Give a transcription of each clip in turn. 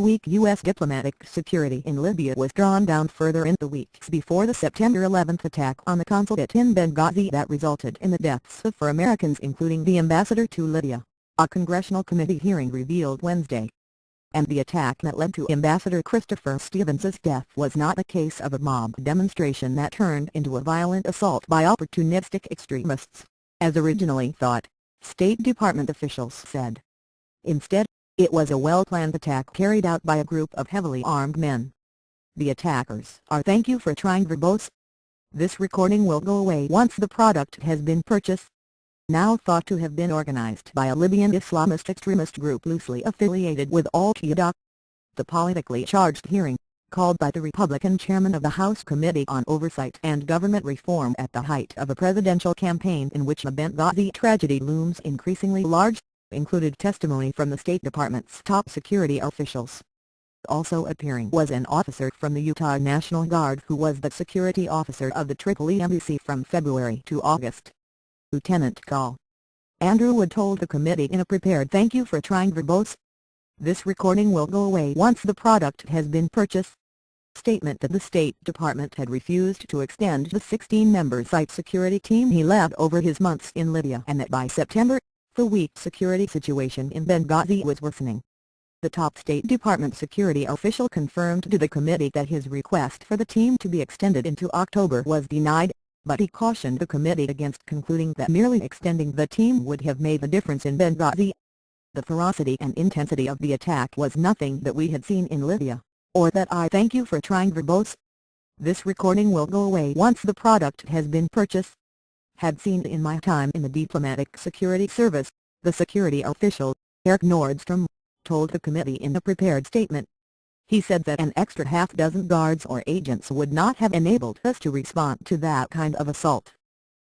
weak U.S. diplomatic security in Libya was drawn down further in the weeks before the September 11 attack on the consulate in Benghazi that resulted in the deaths of 4 Americans including the ambassador to Libya, a congressional committee hearing revealed Wednesday. And the attack that led to Ambassador Christopher Stevens's death was not a case of a mob demonstration that turned into a violent assault by opportunistic extremists, as originally thought, State Department officials said. Instead, it was a well-planned attack carried out by a group of heavily armed men. The attackers are "Thank you for trying verbose. This recording will go away once the product has been purchased." Now thought to have been organized by a Libyan Islamist extremist group loosely affiliated with Al-Qaeda. The politically charged hearing, called by the Republican chairman of the House Committee on Oversight and Government Reform at the height of a presidential campaign in which the Benghazi tragedy looms increasingly large, included testimony from the State Department's top security officials. Also appearing was an officer from the Utah National Guard who was the security officer of the Tripoli embassy from February to August. Lieutenant Col. Andrew Wood told the committee in a prepared "Thank you for trying verbose. This recording will go away once the product has been purchased" statement that the State Department had refused to extend the 16-member site security team he led over his months in Libya and that by September, the weak security situation in Benghazi was worsening. The top State Department security official confirmed to the committee that his request for the team to be extended into October was denied, but he cautioned the committee against concluding that merely extending the team would have made a difference in Benghazi. The ferocity and intensity of the attack was nothing that we had seen in Libya, or that I "Thank you for trying verbose. This recording will go away once the product has been purchased. Had seen in my time in the Diplomatic Security Service," the security official, Eric Nordstrom, told the committee in a prepared statement. He said that an extra half-dozen guards or agents would not have enabled us to respond to that kind of assault.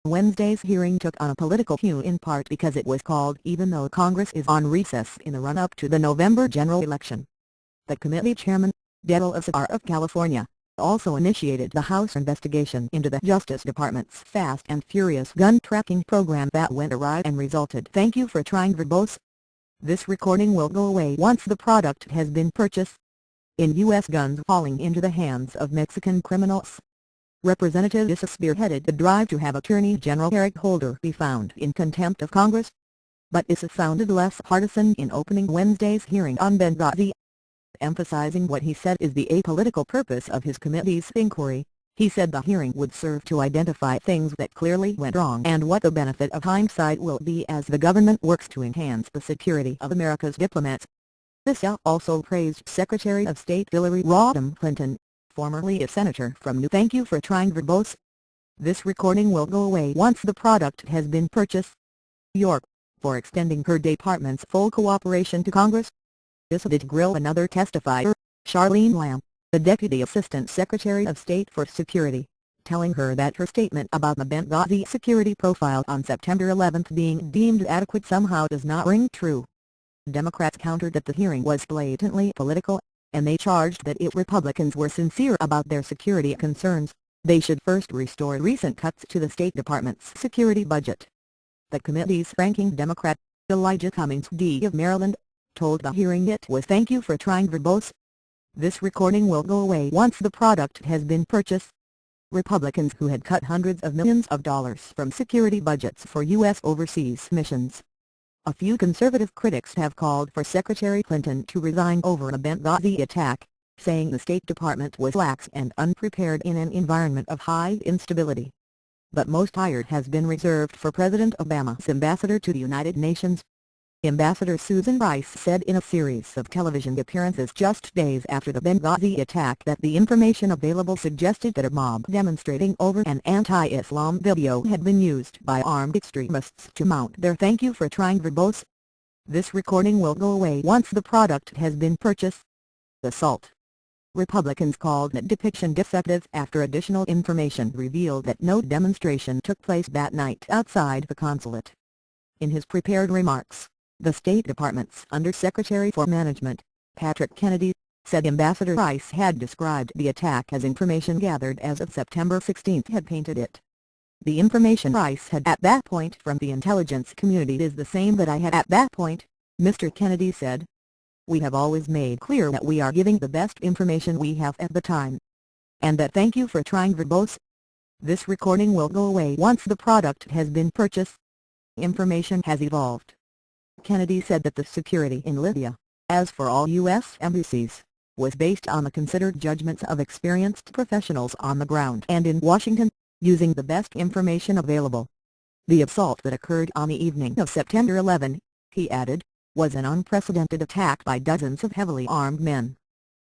Wednesday's hearing took on a political hue in part because it was called even though Congress is on recess in the run-up to the November general election. The committee chairman, Del Azar of California, also initiated the House investigation into the Justice Department's Fast and Furious gun tracking program that went awry and resulted "Thank you for trying verbose. This recording will go away once the product has been purchased." In U.S. guns falling into the hands of Mexican criminals. Representative Issa spearheaded the drive to have Attorney General Eric Holder be found in contempt of Congress. But Issa sounded less partisan in opening Wednesday's hearing on Benghazi. Emphasizing what he said is the apolitical purpose of his committee's inquiry, he said the hearing would serve to identify things that clearly went wrong and what the benefit of hindsight will be as the government works to enhance the security of America's diplomats. Issa also praised Secretary of State Hillary Rodham Clinton, formerly a senator from New. "Thank you for trying verbose. This recording will go away once the product has been purchased." York, for extending her department's full cooperation to Congress. Issa did grill another testifier, Charlene Lamb, the Deputy Assistant Secretary of State for Security, telling her that her statement about the Benghazi security profile on September 11 being deemed adequate somehow does not ring true. Democrats countered that the hearing was blatantly political, and they charged that if Republicans were sincere about their security concerns, they should first restore recent cuts to the State Department's security budget. The committee's ranking Democrat, Elijah Cummings D. of Maryland, told the hearing it was "Thank you for trying verbose. This recording will go away once the product has been purchased." Republicans who had cut hundreds of millions of dollars from security budgets for U.S. overseas missions. A few conservative critics have called for Secretary Clinton to resign over the Benghazi attack, saying the State Department was lax and unprepared in an environment of high instability. But most ire has been reserved for President Obama's ambassador to the United Nations. Ambassador Susan Rice said in a series of television appearances just days after the Benghazi attack that the information available suggested that a mob demonstrating over an anti-Islam video had been used by armed extremists to mount their "Thank you for trying verbose. This recording will go away once the product has been purchased." Assault. Republicans called that depiction defective after additional information revealed that no demonstration took place that night outside the consulate. In his prepared remarks, the State Department's Undersecretary for Management, Patrick Kennedy, said Ambassador Rice had described the attack as information gathered as of September 16 had painted it. "The information Rice had at that point from the intelligence community is the same that I had at that point," Mr. Kennedy said. We have always made clear that we are giving the best information we have at the time. And that thank you for trying verbose. This recording will go away once the product has been purchased. Information has evolved. Kennedy said that the security in Libya, as for all U.S. embassies, was based on the considered judgments of experienced professionals on the ground and in Washington, using the best information available. The assault that occurred on the evening of September 11, he added, was an unprecedented attack by dozens of heavily armed men.